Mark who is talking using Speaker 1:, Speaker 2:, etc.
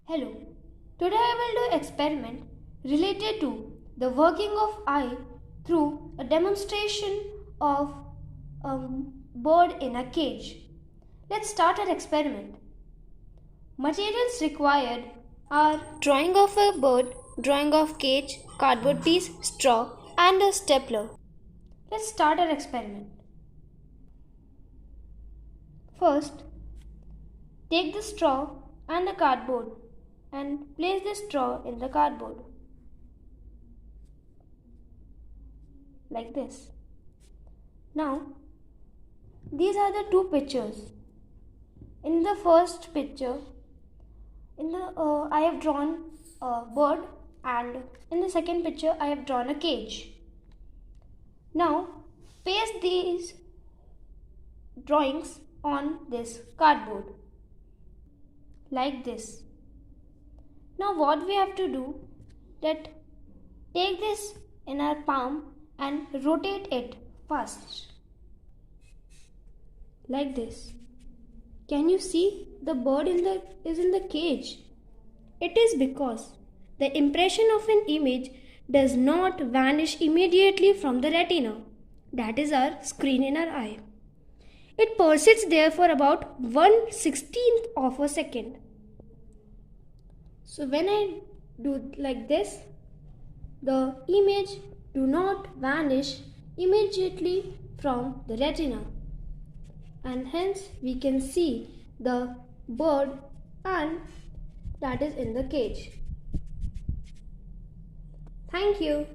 Speaker 1: Hello. Today I will do experiment related to the working of eye through a demonstration of a bird in a cage. Let's start our experiment. Materials required are drawing of a bird, drawing of cage, cardboard piece, straw and a stapler. Let's start our experiment. First, take the straw and the cardboard and place the straw in the cardboard like this. Now, these are the two pictures. In the first picture, I have drawn a bird, and in the second picture I have drawn a cage. Now, paste these drawings on this cardboard like this. Now what we have to do, that take this in our palm and rotate it fast like this. Can you see the bird is in the cage? It is because the impression of an image does not vanish immediately from the retina, that is our screen in our eye. It persists there for about 1/16th of a second. So when I do like this, the image do not vanish immediately from the retina, and hence we can see the bird and that is in the cage. Thank you.